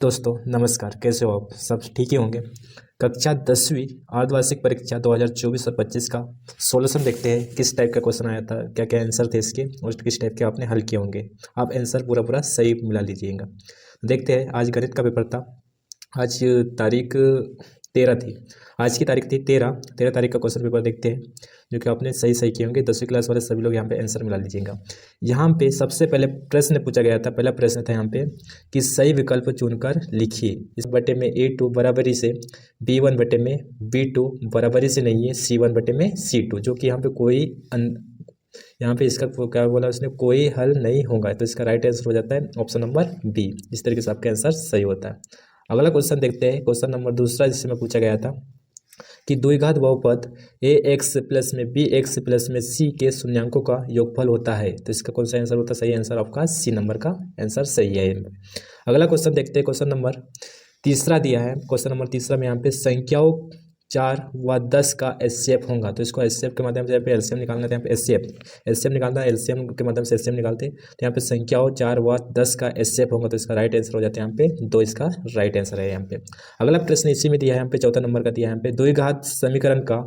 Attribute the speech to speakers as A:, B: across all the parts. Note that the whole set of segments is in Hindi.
A: दोस्तों नमस्कार, कैसे हो आप? सब ठीक ही होंगे। कक्षा 10वीं अर्धवार्षिक परीक्षा 2024 और 25 का सॉल्यूशन देखते हैं। किस टाइप का क्वेश्चन आया था, क्या क्या आंसर थे इसके और किस टाइप के आपने हल किए होंगे। आप आंसर पूरा पूरा सही मिला लीजिएगा। देखते हैं, आज गणित का पेपर था। आज तारीख 13 थी। आज की तारीख थी 13 तारीख का क्वेश्चन पेपर देखते हैं, जो कि आपने सही सही किए होंगे। 10वीं क्लास वाले सभी लोग यहाँ पे आंसर मिला लीजिएगा। यहाँ पे सबसे पहले प्रश्न पूछा गया था। पहला प्रश्न था यहाँ पे कि सही विकल्प चुनकर लिखिए। इस बटे में A2 बराबरी से B1 बटे में B2 बराबरी से नहीं है C1 बटे में C2, जो कि यहाँ पे कोई यहाँ पे इसका क्या बोला उसने, कोई हल नहीं होगा। तो इसका राइट आंसर हो जाता है ऑप्शन नंबर बी। इस तरीके से आपका आंसर सही होता है। अगला क्वेश्चन देखते हैं, क्वेश्चन नंबर दूसरा, जिससे मैं पूछा गया था कि द्विघात बहुपद ax प्लस में bx प्लस में c के शून्यांकों का योगफल होता है। तो इसका कौन सा आंसर होता है? सही आंसर आपका सी नंबर का आंसर सही है। अगला क्वेश्चन देखते हैं, क्वेश्चन नंबर तीसरा दिया है। क्वेश्चन नंबर तीसरा में यहाँ पे संख्याओं 4 व 10 का एचसीएफ होगा। तो इसको एचसीएफ के माध्यम से यहाँ पे एलसीएम निकालना था। यहाँ पे एचसीएफ निकालना है, एलसीएम के माध्यम से एचसीएफ निकालते हैं। तो यहाँ पे संख्याओं 4 व 10 का एचसीएफ होगा। तो इसका राइट आंसर हो जाता है यहाँ पे 2। इसका राइट आंसर है यहाँ पे। अगला प्रश्न इसी में दिया है, यहाँ पे चौथा नंबर का दिया है। यहाँ पे द्विघात समीकरण का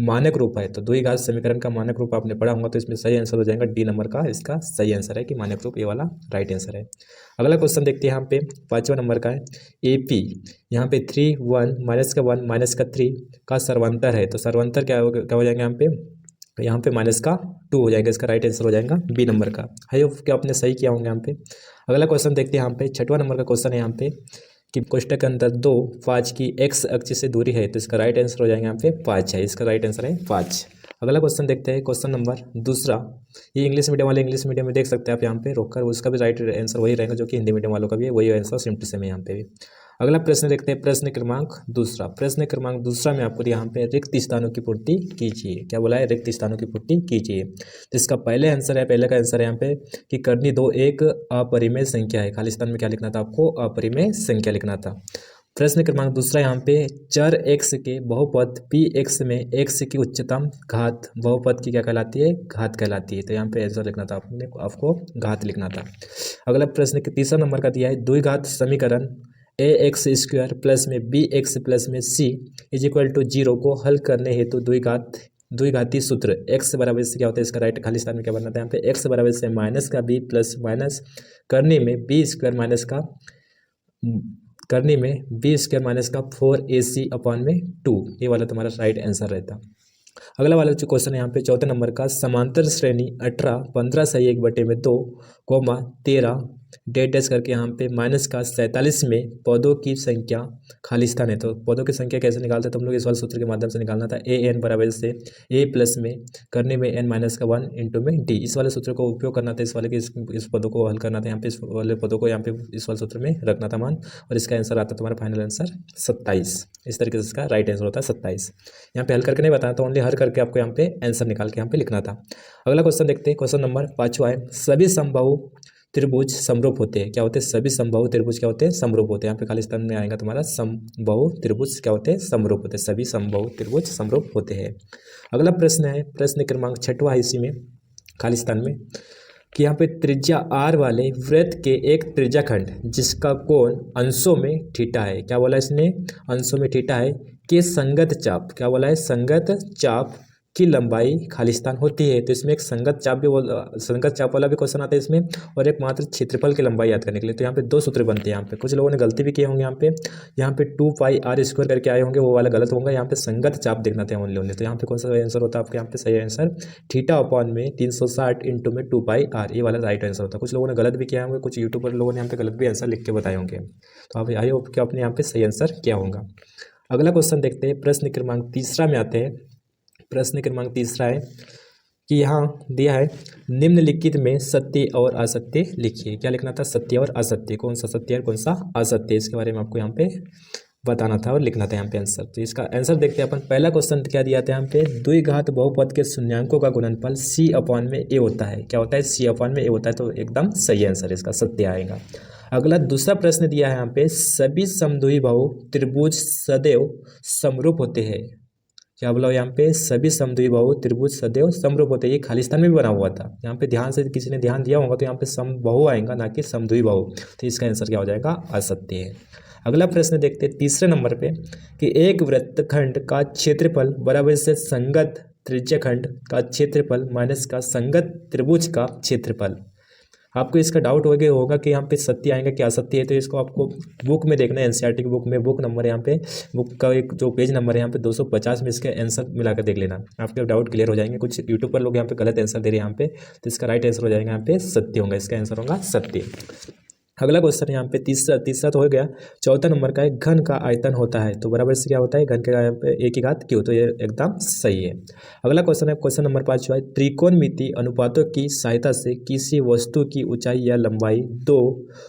A: मानक रूप है। तो द्विघात समीकरण का मानक रूप आपने पढ़ा होगा, तो इसमें सही आंसर हो जाएगा डी नंबर का। इसका सही आंसर है कि मानक रूप, ये वाला राइट आंसर है। अगला क्वेश्चन देखते हैं, यहाँ पे 5वां नंबर का है एपी। यहाँ पे 3 1 माइनस का 1 माइनस का 3 का सर्वांतर है। तो सर्वांतर क्या हो जाएगा यहाँ पे माइनस का 2 हो जाएगा। इसका राइट आंसर हो जाएगा बी नंबर का। है क्या आपने सही किया होंगे यहाँ पे। अगला क्वेश्चन देखते हैं, यहाँ पे 6वां नंबर का क्वेश्चन है यहाँ पे कि कोष्टक के अंदर 2 5 की एक्स अक्ष से दूरी है। तो इसका राइट आंसर हो जाएगा यहाँ पे 5 है। इसका राइट आंसर है 5। अगला क्वेश्चन देखते हैं, क्वेश्चन नंबर दूसरा। ये इंग्लिश मीडियम वाले इंग्लिश मीडियम में देख सकते हैं आप यहाँ पे रोककर, उसका भी राइट आंसर वही रहेगा जो कि हिंदी मीडियम वालों का भी है, वही आंसर सेम टू सेम है यहाँ पे भी। अगला प्रश्न देखते हैं, प्रश्न क्रमांक दूसरा। प्रश्न क्रमांक दूसरा में आपको यहाँ पे रिक्त स्थानों की पूर्ति कीजिए। क्या बोला है? रिक्त स्थानों की पूर्ति कीजिए। तो इसका पहले आंसर है, पहले का आंसर है यहाँ पे कि करनी 2 एक अपरिमेय संख्या है। खाली स्थान में क्या लिखना था आपको? अपरिमेय संख्या लिखना था। प्रश्न क्रमांक दूसरा यहाँ पे चर x के बहुपद px में x की उच्चतम घात बहुपद की क्या कहलाती है? घात कहलाती है। तो यहाँ पे आंसर लिखना था आपको घात लिखना था। अगला प्रश्न के तीसरा नंबर का दिया है द्विघात समीकरण ax स्क्वायर प्लस में bx प्लस में c इज इक्वल टू 0 को हल करने हेतु द्विघाती सूत्र x बराबर से क्या होता है? इसका राइट खाली स्थान में क्या बनना था? यहाँ पे x बराबर से माइनस का b प्लस माइनस करने में b स्क्वायर माइनस का करने में बी स्क्वायर माइनस का 4ac अपॉन में 2। ये वाला तुम्हारा राइट आंसर रहता। अगला वाला जो क्वेश्चन है यहाँ पे चौथे नंबर का, समांतर श्रेणी 18 15 सही 1 बटे में 2 13 डेट डैश करके यहाँ पे माइनस का 47 में पौधों की संख्या खाली स्थान है। तो पौधों की संख्या कैसे निकालते हैं तुम लोग? इस वाले सूत्र के माध्यम से निकालना था। ए एन बराबर से ए प्लस में करने में एन माइनस का 1 इंटू में डी। इस वाले सूत्र को उपयोग करना था। इस वाले के इस पदों को हल करना था। यहाँ पे इस वाले पदों को यहाँ पे इस वाले सूत्र में रखना था मान, और इसका आंसर आता तुम्हारा फाइनल आंसर 27। इस तरीके से इसका राइट आंसर होता है 27। यहाँ पे हल करके नहीं बताया, तो ओनली हल करके आपको यहाँ पे आंसर निकाल के यहाँ पे लिखना था। अगला क्वेश्चन देखते हैं, क्वेश्चन नंबर 5वां है सभी संभव त्रिभुज समरूप होते हैं। क्या होते हैं? सभी संभव त्रिभुज क्या होते हैं? समरूप होते हैं। यहाँ पे खाली स्थान में आएगा तुम्हारा संभव त्रिभुज क्या होते हैं? समरूप होते हैं। सभी संभव त्रिभुज समरूप होते हैं। अगला प्रश्न है, प्रश्न क्रमांक 6वां है इसी में खाली स्थान में कि यहाँ पे त्रिज्या r वाले वृत्त के एक त्रिज्याखंड जिसका कोण अंशों में थीटा है। क्या बोला इसने? अंशों में थीटा है के संगत चाप। क्या बोला है? संगत चाप की लंबाई खाली स्थान होती है। तो इसमें एक संगत चाप वाला भी क्वेश्चन आता है इसमें, और एक मात्र क्षेत्रफल की लंबाई याद करने के लिए। तो यहाँ पे 2 सूत्र बनते हैं। यहाँ पे कुछ लोगों ने गलती भी किए होंगे। यहाँ पे 2 पाई r स्क्वायर करके आए होंगे, वो वाला गलत होगा। यहाँ पे संगत चाप देखना था ओनली। तो यहाँ पे कौन सा आंसर होता है आपके? यहाँ पे सही आंसर थीटा अपॉन में 360 इंटू में 2 पाई r, ये वाला राइट आंसर होता है। कुछ लोगों ने गलत भी किया होंगे, कुछ यूट्यूबर लोगों ने यहाँ पे गलत भी आंसर लिख के बताए होंगे। तो आप आई होप कि आपने यहाँ पे सही आंसर क्या होगा। अगला क्वेश्चन देखते हैं, प्रश्न क्रमांक तीसरा में आते हैं। प्रश्न क्रमांक तीसरा है कि यहाँ दिया है निम्नलिखित में सत्य और असत्य लिखिए। क्या लिखना था? सत्य और असत्य। कौन सा सत्य और कौन सा असत्य, इसके बारे में आपको यहाँ पे बताना था और लिखना था यहाँ पे आंसर। तो इसका आंसर देखते हैं अपन। पहला क्वेश्चन क्या दिया था यहाँ पे? द्विघात बहुपद के शून्यांकों का गुणनफल c अपॉन में a होता है। क्या होता है? c अपॉन में a होता है। तो एकदम सही आंसर इसका सत्य आएगा। अगला दूसरा प्रश्न दिया है यहाँ पे सभी समद्विबाहु त्रिभुज सदैव समरूप होते हैं। क्या बोला यहाँ पे, सभी समद्विबाहु त्रिभुज सदैव समरूप होते हैं। ये खालिस्तान में भी बना हुआ था, यहाँ पे ध्यान से किसी ने ध्यान दिया होगा तो यहाँ पे समबाहु आएगा, ना कि समद्विबाहु। तो इसका आंसर क्या हो जाएगा, असत्य है। अगला प्रश्न देखते हैं तीसरे नंबर पे कि एक वृत्तखंड का क्षेत्रफल बराबर से संगत त्रिज्याखंड का क्षेत्रफल माइनस का संगत त्रिभुज का क्षेत्रफल। आपको इसका डाउट होगा कि यहाँ पे सत्य आएगा क्या असत्य है, तो इसको आपको बुक में देखना है, एनसीईआरटी की बुक में, बुक नंबर यहाँ पे, बुक का एक जो पेज नंबर है यहाँ पे 250 में इसके आंसर मिलाकर देख लेना, आपके डाउट क्लियर हो जाएंगे। कुछ यूट्यूब पर लोग यहाँ पे गलत आंसर दे रहे हैं यहाँ पे, तो इसका राइट आंसर हो जाएगा यहाँ पे सत्य होगा, इसका आंसर होगा सत्य। अगला क्वेश्चन यहाँ पे तीसरा तो हो गया। चौथा नंबर का है घन का आयतन होता है, तो बराबर से क्या होता है, घन के यहाँ पे एक की घात क्यों, तो ये एकदम सही है। अगला क्वेश्चन है क्वेश्चन नंबर 5 है, त्रिकोणमिति अनुपातों की सहायता से किसी वस्तु की ऊंचाई या लंबाई दो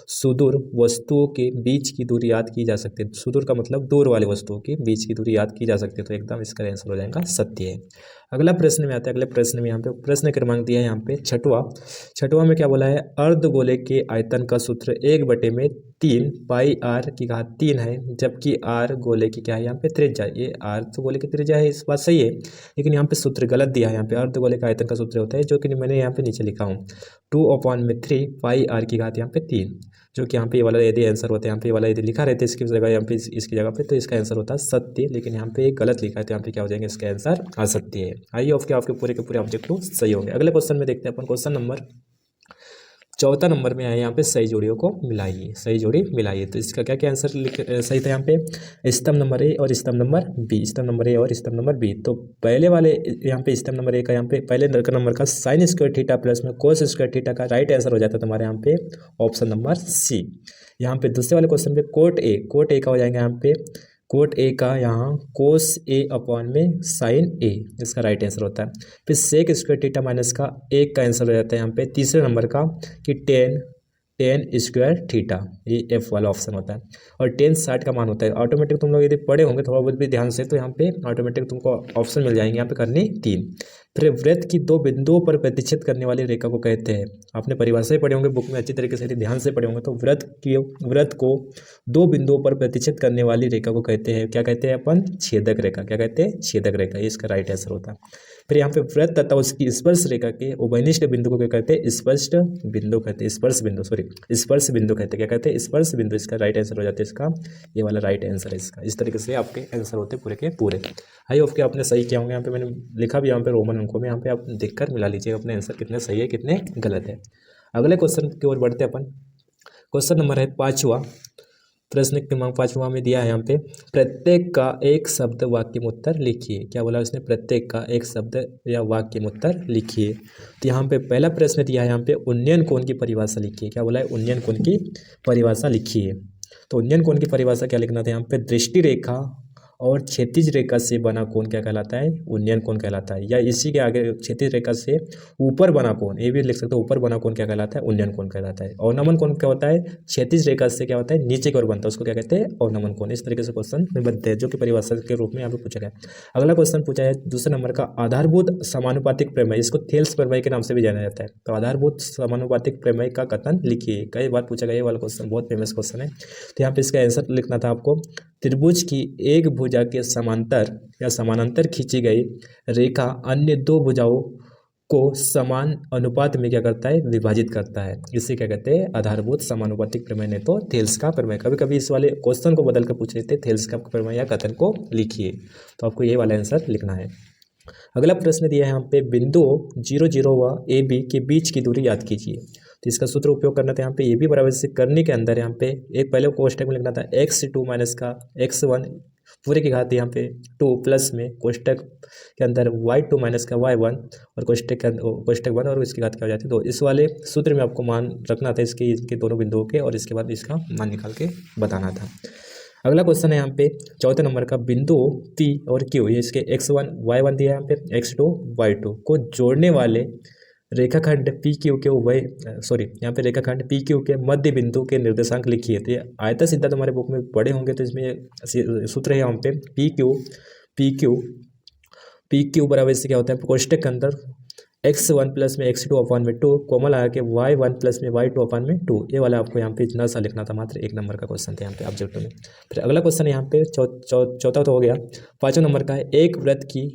A: सुदूर वस्तुओं के बीच की दूरी याद की जा सकती है। सुदूर का मतलब दूर वाली वस्तुओं के बीच की दूरी याद की जा सकती है, तो एकदम इसका आंसर हो जाएगा सत्य है। अगला प्रश्न में आता है, अगले प्रश्न में यहाँ पे प्रश्न क्रमांक दिया है यहाँ पे छठवां में क्या बोला है, अर्धगोले के आयतन का सूत्र 1/3 पाई आर की घात 3 है, जबकि आर गोले की क्या है यहाँ पे त्रिज्या। ये आर तो गोले की त्रिज्या है, इस बात सही है, लेकिन यहाँ पे सूत्र गलत दिया है। यहाँ पे अर्धगोले का आयतन का सूत्र होता है, जो कि मैंने यहाँ पे नीचे लिखा हूँ 2/3 पाई आर की घात यहाँ पे 3, जो कि यहाँ पे ये वाला यदि आंसर होता है, यहाँ पे ये वाला यदि लिखा रहता है इसकी जगह, यहाँ पे इसकी जगह पे, तो इसका आंसर होता है सत्य, लेकिन यहाँ पे गलत लिखा है, तो यहाँ पे क्या हो जाएंगे, इसका आंसर असत्य है। आइए आपके पूरे के पूरे ऑब्जेक्टिव सही होंगे। अगले क्वेश्चन में देखते हैं अपन, क्वेश्चन नंबर चौथा नंबर में आए, यहाँ पे सही जोड़ियों को मिलाइए, सही जोड़ी मिलाइए। तो इसका क्या क्या आंसर सही था यहाँ पे, स्तंभ नंबर ए और स्तंभ नंबर बी, स्तंभ नंबर ए और स्तंभ नंबर बी। तो पहले वाले यहाँ पे स्तंभ नंबर ए का, यहाँ पे पहले नंबर का साइन स्क्वायर थीटा प्लस में कोस स्क्वायर थीटा का राइट आंसर हो जाता है तुम्हारे यहाँ पे ऑप्शन नंबर सी। यहाँ पे दूसरे वाले क्वेश्चन पे कोट ए का हो जाएगा यहाँ पे कोट ए का यहाँ कोस ए अपॉन में साइन ए, इसका राइट आंसर होता है। फिर सेक स्क्वायर थीटा माइनस का 1 का आंसर हो जाता है यहाँ पे तीसरे नंबर का कि टेन स्क्वायर थीटा, ये एफ वाला ऑप्शन होता है। और 60 का मान होता है। ऑटोमेटिक तुम लोग यदि पढ़े होंगे थोड़ा बहुत भी ध्यान से, तो यहाँ पे ऑटोमेटिक तुमको ऑप्शन मिल जाएंगे यहाँ पे करनी 3। फिर वृत्त की 2 बिंदुओं पर प्रतिच्छेद करने वाली रेखा को कहते हैं, आपने परिभाषा ही पढ़े होंगे बुक में अच्छी तरीके से, ध्यान से पढ़े होंगे तो वृत्त को 2 बिंदुओं पर प्रतिच्छेद करने वाली रेखा को कहते हैं, क्या कहते हैं अपन, छेदक रेखा। क्या कहते हैं, छेदक रेखा, ये इसका राइट आंसर होता है। फिर यहाँ पे वृत्त तथा उसकी स्पर्श रेखा के उभयनिष्ठ बिंदु को क्या कहते हैं, स्पर्श बिंदु कहते हैं, स्पर्श बिंदु कहते हैं, क्या कहते हैं, स्पर्श बिंदु। इसका राइट आंसर हो जाता है इसका, ये वाला राइट आंसर है इसका। इस तरीके से आपके आंसर होते पूरे के पूरे। आई होप कि आपने सही किया होंगे। यहाँ पे मैंने लिखा भी यहाँ पे रोमन अंकों में, यहाँ पे आप देखकर मिला लीजिए अपने आंसर कितने सही है कितने गलत है। अगले क्वेश्चन की ओर बढ़ते अपन। क्वेश्चन नंबर है 5वां, प्रश्न क्रमांक 5वां में दिया है यहाँ पे, प्रत्येक का एक शब्द वाक्य में उत्तर लिखिए। क्या बोला उसने, प्रत्येक का एक शब्द या वाक्य में उत्तर लिखिए। तो यहाँ पे पहला प्रश्न दिया है यहाँ पे, उन्नयन कोण की परिभाषा लिखिए। क्या बोला है, उन्नयन कोण की परिभाषा लिखिए। तो उन्नयन कोण की परिभाषा क्या लिखना था यहाँ पे, दृष्टि रेखा और क्षैतिज रेखा से बना कोण क्या कहलाता है, उन्नयन कोण कहलाता है। या इसी के आगे क्षैतिज रेखा से ऊपर बना कोण, ये भी लिख सकते हो, ऊपर बना कोण क्या कहलाता है, उन्नयन कोण कहलाता है। अवनमन कोण क्या होता है, क्षैतिज रेखा से क्या होता है, नीचे की ओर बनता है, उसको क्या कहते हैं, अवनमन कोण। इस तरीके से क्वेश्चन में बनते हैं, जो कि परिभाषा के रूप में यहाँ पे पूछा गया। अगला क्वेश्चन पूछा है दूसरे नंबर का, आधारभूत समानुपातिक प्रमेय, इसको थेल्स प्रमेय के नाम से भी जाना जाता है। तो आधारभूत समानुपातिक प्रमेय का कथन लिखिए। कई बार पूछा गया ये वाला क्वेश्चन, बहुत फेमस क्वेश्चन है। तो यहाँ पे इसका आंसर लिखना था आपको, त्रिभुज की एक भुजा के समांतर या समानांतर खींची गई रेखा अन्य 2 भुजाओं को समान अनुपात में क्या करता है, विभाजित करता है। इसे क्या कहते हैं, आधारभूत समानुपातिक प्रमेय, ने तो थेल्स का प्रमेय। कभी कभी इस वाले क्वेश्चन को बदल कर पूछ लेते हैं, थेल्स का प्रमेय या कथन को लिखिए। तो आपको ये वाला आंसर लिखना है। अगला प्रश्न दिया है यहाँ पे, बिंदुओं 0, 0 व AB के बीच की दूरी याद कीजिए। तो इसका सूत्र उपयोग करना था यहाँ पे, ये भी बराबर से करने के अंदर यहाँ पे एक पहले कोष्टक में लिखना था x2 माइनस का x1 पूरे की घात यहाँ पे 2 प्लस में कोष्टक के अंदर y2 माइनस का y1 और कोष्टक 1 और इसकी घात क्या हो जाती है। तो इस वाले सूत्र में आपको मान रखना था इसके दोनों बिंदुओं के, और इसके बाद इसका मान निकाल के बताना था। अगला क्वेश्चन है यहाँ पे चौथे नंबर का, बिंदु P और Q, ये इसके x1 y1 दिया है यहाँ पे, x2 y2 को जोड़ने वाले रेखाखंड PQ के यहाँ पे रेखाखंड PQ के मध्य बिंदु के निर्देशांक लिखिए। तो ये आयता सीधा तुम्हारे बुक में पढ़े होंगे, तो इसमें सूत्र है यहाँ पे PQ बराबर से क्या होता है, कोष्टक के अंदर x1 प्लस में x2 अपान में 2 कॉमन लगा के y1 प्लस में y2 अपान में 2, ये वाला आपको यहाँ पे इतना सा लिखना था। मात्र 1 नंबर का क्वेश्चन था यहाँ पे ऑब्जेक्टिव में। फिर अगला क्वेश्चन यहाँ पे चौथा तो हो गया। 5वां नंबर का है, एक वृत्त की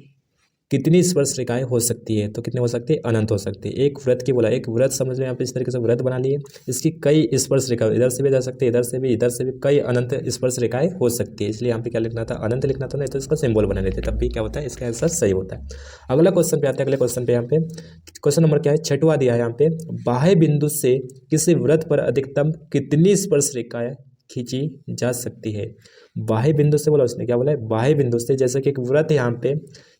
A: कितनी स्पर्श रेखाएं हो सकती है? तो कितने हो सकती है? अनंत हो सकती है। एक वृत्त की बोला, एक वृत्त समझ लो यहाँ पे इस तरीके से वृत्त बना लिए, इसकी कई स्पर्श रेखा, इधर से भी जा सकते हैं, इधर से भी कई अनंत स्पर्श रेखाएं हो सकती है। इसलिए यहाँ पे क्या लिखना था? अनंत लिखना था, नहीं तो इसका सिंबल बना लेते, तब भी क्या होता है? इसका आंसर सही होता है। अगला क्वेश्चन पे आते हैं। अगले क्वेश्चन पे यहाँ पे क्वेश्चन नंबर क्या है? 6वां दिया है यहाँ पे, बाह्य बिंदु से किसी वृत्त पर अधिकतम कितनी स्पर्श रेखाएं खींची जा सकती है? बाह्य बिंदु से बोला उसने, क्या बोला है? बाह्य बिंदु से, जैसे कि एक वृत्त यहाँ पे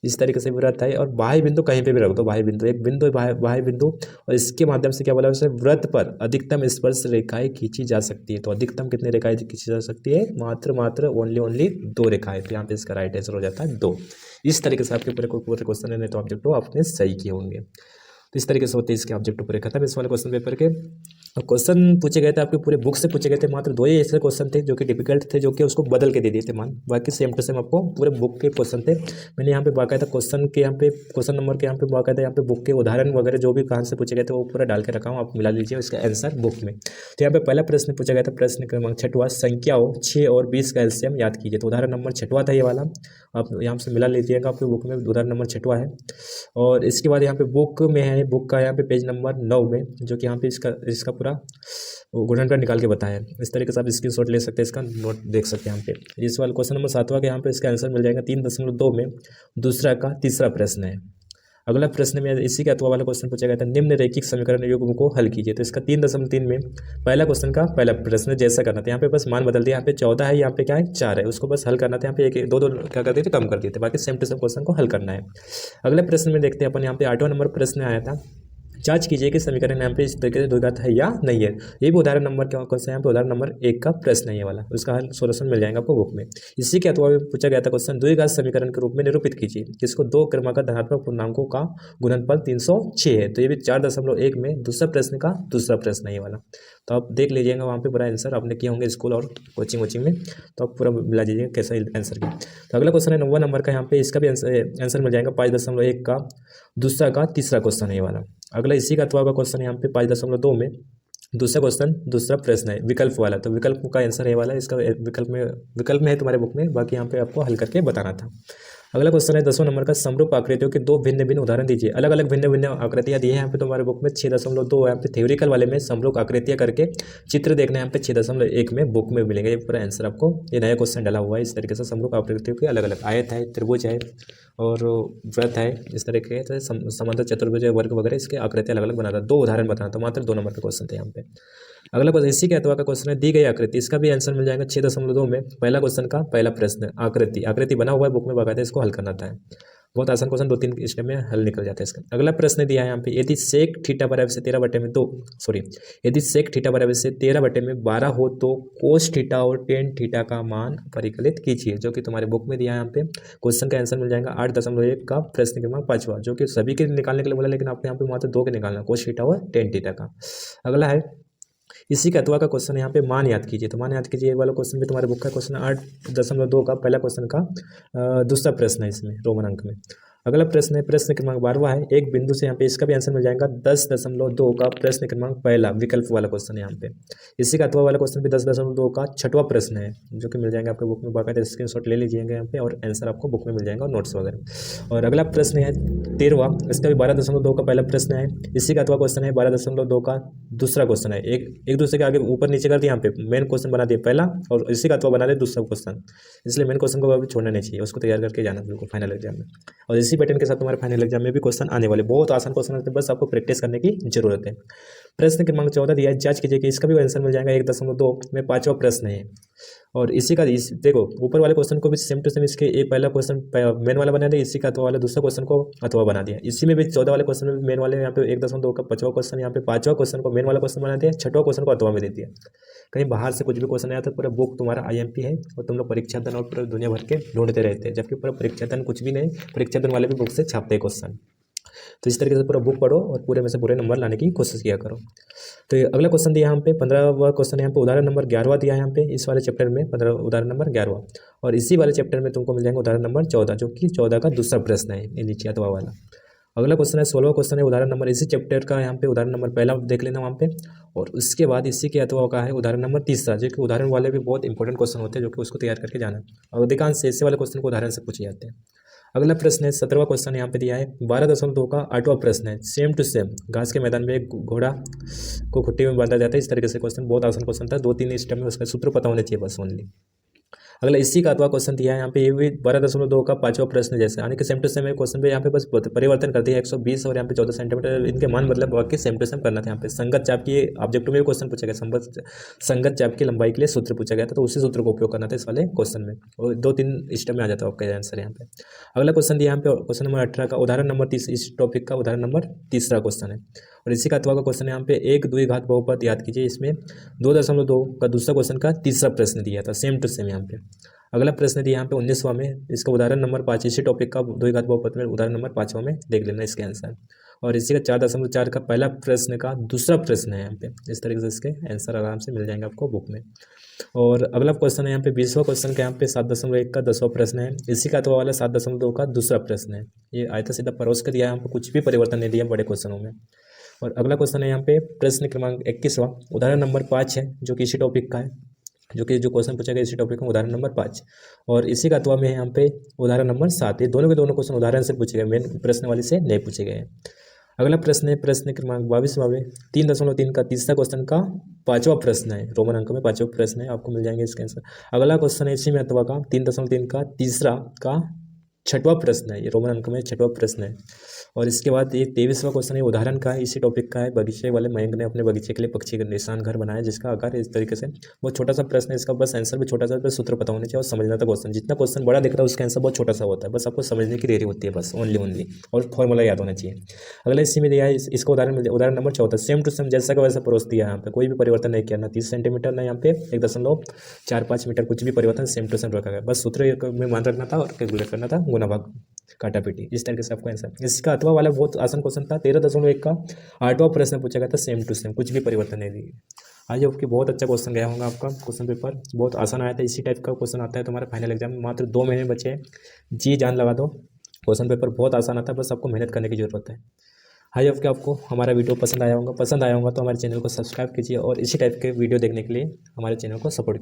A: इस तरीके से वृत्त है और बाह्य बिंदु कहीं पे भी रख दो, बाह्य बिंदु एक बिंदु बाह्य बिंदु, और इसके माध्यम से क्या बोला उसने? वृत्त पर अधिकतम स्पर्श रेखाएं खींची जा सकती है। तो अधिकतम कितनी रेखाएं खींची जा सकती है? मात्र ओनली 2 रेखाएं। तो यहाँ पे इसका राइट आंसर हो जाता है 2। इस तरीके से आपके पूरे क्वेश्चन है, नहीं तो ऑब्जेक्टिव आपने सही किए होंगे। तो इस तरीके से होते हैं इसके ऑब्जेक्टिव पूरे खत्म इस वाले क्वेश्चन पेपर के। क्वेश्चन पूछे गए थे आपके पूरे बुक से पूछे गए थे, मात्र 2 ही ऐसे क्वेश्चन थे जो कि डिफिकल्ट थे, जो कि उसको बदल के दे दिए थे मान, बाकी सेम टू सेम आपको पूरे बुक के क्वेश्चन थे। मैंने यहाँ पे बाकायदा क्वेश्चन के यहाँ पे क्वेश्चन नंबर के यहाँ पे बाकायदा यहाँ पे बुक के उदाहरण वगैरह जो भी कहाँ से पूछे गए थे वो पूरा डाल के रखा हूँ, आप मिला लीजिए इसका आंसर बुक में। तो यहाँ पे पहला प्रश्न पूछा गया था, प्रश्न क्रमांक 6वां, संख्याओं 6 और 20 का एलसीएम याद कीजिए। तो उदाहरण नंबर 6वां था ये वाला, आप यहाँ से मिला लीजिएगा, आपके बुक में उदाहरण नंबर 6वां है। और इसके बाद यहाँ पे बुक में है, बुक का यहाँ पे पेज नंबर 9 में, जो कि यहाँ पे इसका पूरा गुणनफल निकाल के बताया है। इस तरीके से आप स्क्रीनशॉट ले सकते हैं, इसका नोट देख सकते हैं यहाँ पे। इस वाले क्वेश्चन नंबर 7वां के यहाँ पे इसका आंसर मिल जाएगा 3.2 में दूसरा का तीसरा प्रश्न है। अगला प्रश्न में इसी के अथवा वाला क्वेश्चन पूछा गया था, निम्न रैखिक समीकरण युग्म को हल कीजिए। तो इसका 3.3 में पहला क्वेश्चन का पहला प्रश्न जैसा करना था, यहाँ पे बस मान बदल दिया, यहाँ पे 14 है, यहाँ पे क्या है 4 है, उसको बस हल करना था। यहाँ पे एक दो क्या कर दिए थे? कम कर दिए थे। बाकी सेम टू सेम क्वेश्चन को हल करना है। अगले प्रश्न में देखते हैं अपन, यहाँ पे 8वां नंबर प्रश्न आया था, जांच कीजिए कि समीकरण यहाँ पे इस तरीके से द्विघात है या नहीं है। ये भी उदाहरण नंबर क्या कौन सा? यहाँ पे उदाहरण नंबर 1 का प्रश्न है ये वाला, उसका हल सोल्यूशन मिल जाएगा आपको बुक में। इसी के अथवा में पूछा गया था क्वेश्चन, द्विघात समीकरण के रूप में निरूपित कीजिए, जिसको 2 क्रमागत धनात्मक पूर्णांकों का गुणनफल 306 है। तो ये भी 4.1 में दूसरा प्रश्न का दूसरा प्रश्न है ये वाला। तो आप देख लीजिएगा वहाँ पे पूरा आंसर आपने किए होंगे स्कूल और कोचिंग में, तो आप पूरा मिला दीजिएगा कैसा आंसर किया। तो अगला क्वेश्चन है 9वां नंबर का, यहाँ पे इसका भी आंसर मिल जाएगा 5.1 का दूसरा का तीसरा क्वेश्चन है ये वाला। अगला इसी का अथवा का क्वेश्चन यहाँ पे 5.2 में दूसरा क्वेश्चन दूसरा प्रश्न है विकल्प वाला। तो विकल्प का आंसर है वाला, इसका विकल्प में है तुम्हारे बुक में, बाकी यहाँ पे आपको हल करके बताना था। अगला क्वेश्चन है 10वां नंबर का, समरूप आकृतियों के 2 भिन्न भिन्न उदाहरण दीजिए। अलग अलग भिन्न भिन्न आकृतियाँ दी है यहाँ पे तुम्हारे बुक में 6.2, यहाँ पे थ्योरिकल वाले में समरूप आकृतियाँ करके चित्र देखना है, यहाँ पे 6.1 में बुक में मिलेंगे। ये पूरा आंसर आपको, ये नया क्वेश्चन डाला हुआ है इस तरीके से। समरूप आकृतियों के अलग अलग आयत है, त्रिभुज है और वृत्त है, इस तरीके से समांतर चतुर्भुज वर्ग वगैरह इसके आकृतियाँ अलग अलग बनाता है। 2 उदाहरण बताना था, मात्र 2 नंबर का क्वेश्चन थे यहाँ पे। अगला क्वेश्चन इसी के अथवा का क्वेश्चन है, दी गई आकृति, इसका भी आंसर मिल जाएगा 6.2 में पहला क्वेश्चन का पहला प्रश्न। आकृति बना हुआ है बुक में बाकायदा, इसको हल करना था। बहुत आसान क्वेश्चन, 2-3 स्टेप में हल निकल जाता है इसका। अगला प्रश्न दिया है यहाँ पे, यदि सेक थीटा बराबर से 13/2 यदि सेक थीटा बराबर से 13/12 हो तो कोस थीटा और टेन थीटा का मान परिकलित कीजिए। जो कि तुम्हारे बुक में दिया है यहाँ पे। क्वेश्चन का आंसर मिल जाएगा 8.1 का प्रश्न क्रमांक 5वां, जो कि सभी के निकालने के लिए बोला, लेकिन आपको यहाँ पे मात्र 2 के निकालना, कोस थीटा और टेन थीटा का। अगला है इसी के अथवा का क्वेश्चन, यहाँ पे मान याद कीजिए। तो मान याद कीजिए ये वाला क्वेश्चन भी तुम्हारे बुक का क्वेश्चन 8.2 का पहला क्वेश्चन का दूसरा प्रश्न है इसमें रोमन अंक में। अगला प्रश्न है प्रश्न क्रमांक 12वां है, एक बिंदु से, यहाँ पे इसका भी आंसर मिल जाएगा 10.2 का प्रश्न क्रमांक पहला विकल्प वाला क्वेश्चन है यहाँ पे। इसी का अथवा वाला क्वेश्चन भी 10.2 का 6वां प्रश्न है, जो कि मिल जाएगा आपके बुक में बाकायदा, स्क्रीनशॉट ले लीजिएगा यहाँ पे और आंसर आपको बुक में मिल जाएगा और नोट्स वगैरह। और अगला प्रश्न है 13वां, इसका भी 12.2 का पहला प्रश्न है। इसी का अथवा क्वेश्चन है 12.2 का दूसरा क्वेश्चन है। एक दूसरे के आगे ऊपर नीचे कर दिया, यहाँ पे मेन क्वेश्चन बना दिया पहला और इसी का अथवा बना दिया दूसरा क्वेश्चन, इसलिए मेन क्वेश्चन को अभी छोड़ना नहीं चाहिए, उसको तैयार करके जाना बिल्कुल फाइनल एग्जाम में। और इसी पैटर्न के साथ तुम्हारे फाइनल एग्जाम में भी क्वेश्चन आने वाले, बहुत आसान क्वेश्चन होते हैं, बस आपको प्रैक्टिस करने की जरूरत है। प्रश्न क्रमांक 14 दिया है, जांच कीजिए कि इसका भी आंसर मिल जाएगा 1.2 में 5वां प्रश्न है। और इसी का देखो ऊपर वाले क्वेश्चन को भी सेम टू सेम इसके एक पहला क्वेश्चन मेन वाला बना दिया, इसी का अथवा वाला दूसरा क्वेश्चन को अथवा बना दिया। इसी में भी 14 वाले क्वेश्चन में भी मेन वाले यहाँ पे 1.2 का 5वां क्वेश्चन, यहाँ पे 5वां क्वेश्चन को मेन वाला क्वेश्चन बना दिया, 6वां क्वेश्चन को अथवा में दे दिया। कहीं बाहर से कुछ भी क्वेश्चन आया तो पूरा बुक तुम्हारा IMP है और तुम लोग परीक्षा धन और पूरा दुनिया भर के ढूंढते रहते हैं, जबकि पूरा परीक्षा धन कुछ भी नहीं, परीक्षा धन वाले भी बुक से छापते हैं क्वेश्चन। तो इस तरीके से पूरा बुक पढ़ो और पूरे में से पूरे नंबर लाने की कोशिश किया करो। तो अगला क्वेश्चन दिया यहाँ पे 15वां क्वेश्चन, यहाँ पे उदाहरण नंबर 11वां दिया है यहाँ पे इस वाले चैप्टर में, 15 उदाहरण नंबर 11वां। और इसी वाले चैप्टर में तुमको मिल जाएगा उदाहरण नंबर 14, जो कि 14 का दूसरा प्रश्न है, ये नीचे अथवा वाला। अगला क्वेश्चन है 16वां क्वेश्चन है उदाहरण नंबर, इसी चैप्टर का यहाँ पे उदाहरण नंबर पहला देख लेना वहाँ पे, और उसके बाद इसी के अथवा का है उदाहरण नंबर तीसरा, जो कि उदाहरण वाले भी बहुत इंपॉर्टेंट क्वेश्चन होते हैं, जो कि उसको तैयार करके जाना। और अधिकांश ऐसे वाले क्वेश्चन को उदाहरण से पूछे जाते हैं। अगला प्रश्न है 17वां क्वेश्चन यहाँ पे दिया है 12.2 का 8वां प्रश्न है, सेम टू सेम घास के मैदान में एक घोड़ा को खुट्टी में बांधा जाता है, इस तरीके से क्वेश्चन बहुत आसान क्वेश्चन था, 2-3 स्टेप में उसका सूत्र पता होने चाहिए बस ओनली। अगला इसी का अथवा क्वेश्चन दिया है यहाँ पे, ये भी 12.2 का 5वां प्रश्न जैसे, यानी कि सेम टू सेम क्वेश्चन पे यहाँ पे बस परिवर्तन कर दिया 120 और यहाँ पे 14 सेंटीमीटर, इनके मान मतलब बाकी सेम टू सेम करना था। यहाँ पे संगत चाप की ऑब्जेक्टिव में भी क्वेश्चन पूछा गया, संगत चाप की लंबाई के लिए सूत्र पूछा गया था, तो उसी सूत्र को उपयोग करना था इस वाले क्वेश्चन में, और 2-3 स्टेप में आ जाता है आपका आंसर यहाँ पे। अगला क्वेश्चन दिया यहाँ पे क्वेश्चन नंबर 18 का उदाहरण नंबर 30, इस टॉपिक का उदाहरण नंबर तीसरा क्वेश्चन है, और इसी का अथवा का क्वेश्चन है यहाँ पे 1 द्विघात बहुपद याद कीजिए, इसमें 2.2 का दूसरा क्वेश्चन का तीसरा प्रश्न दिया था सेम टू सेम यहाँ पे। अगला प्रश्न दिया यहाँ पे 19वां में, इसका उदाहरण नंबर 5, इसी टॉपिक का द्विघात बहुपद में उदाहरण नंबर 5वां में देख लेना इसके आंसर, और इसी का 4.4 का पहला प्रश्न का दूसरा प्रश्न है यहाँ पे, इस तरीके से इसके आंसर आराम से मिल जाएंगे आपको बुक में। और अगला क्वेश्चन है यहाँ पे 20वां क्वेश्चन का यहाँ पे 7.1 का 10वां प्रश्न है, इसी का अथवा वाला 7.2 का दूसरा प्रश्न है, ये आयता सीधा परोस कर दिया है, यहाँ पे कुछ भी परिवर्तन नहीं दिया बड़े क्वेश्चनों में। और अगला क्वेश्चन है यहाँ पे प्रश्न क्रमांक 21वां उदाहरण नंबर 5 है, जो कि इसी टॉपिक का है, जो क्वेश्चन पूछा गया इसी टॉपिक का उदाहरण नंबर 5, और इसी का अथवा में यहाँ पे उदाहरण नंबर 7, ये दोनों के दोनों क्वेश्चन उदाहरण से पूछे गए, मेन प्रश्न वाली से नहीं पूछे गए हैं। अगला प्रश्न है प्रश्न क्रमांक 22वां में 3.3 का तीसरा क्वेश्चन का 5वां प्रश्न है, रोमन अंक में 5वां प्रश्न है, आपको मिल जाएंगे इसके आंसर। अगला क्वेश्चन है इसी में अथवा का 3.3 का तीसरा का 6वां प्रश्न है, ये रोमन अंक में 6वां प्रश्न है। और इसके बाद ये 23वां क्वेश्चन है उदाहरण का है, इसी टॉपिक का है, बगीचे वाले मयंक ने अपने बगीचे के लिए पक्षी का निशान घर बनाया, जिसका आकार इस तरीके से, बहुत छोटा सा प्रश्न है, इसका बस आंसर भी छोटा सा, बस सूत्र पता होने चाहिए और समझना था क्वेश्चन, जितना क्वेश्चन बड़ा दिख रहा है उसका आंसर बहुत छोटा सा होता है, बस आपको समझने की देरी होती है बस ओनली, और फॉर्मूला याद होना चाहिए। अगला इसी में दिया है इसका उदाहरण नंबर 14, सेम टू सेम जैसा का वैसा परोस दिया है, यहाँ पे कोई भी परिवर्तन नहीं किया, ना 30 सेंटीमीटर ना यहाँ पे 1.45 मीटर, कुछ भी परिवर्तन सेम टू सेम रखा गया, बस सूत्र में मान रखना था और कैलकुलेट करना था, गुना भाग काटा पीटी, इस तरीके से आपको आंसर। इसका अथवा वाला बहुत आसान क्वेश्चन था, 13.1 का 8वां प्रश्न पूछा गया था, सेम टू सेम कुछ भी परिवर्तन नहीं दिए। आज आपकी बहुत अच्छा क्वेश्चन गया होगा, आपका क्वेश्चन पेपर बहुत आसान आया था, इसी टाइप का क्वेश्चन आता है तुम्हारा फाइनल एग्जाम में, मात्र 2 महीने बचे हैं, जी जान लगा दो, क्वेश्चन पेपर बहुत आसान आता है, बस आपको मेहनत करने की जरूरत है। आई होप कि आपको हमारा वीडियो पसंद आया होगा तो हमारे चैनल को सब्सक्राइब कीजिए, और इसी टाइप के वीडियो देखने के लिए हमारे चैनल को सपोर्ट कीजिए।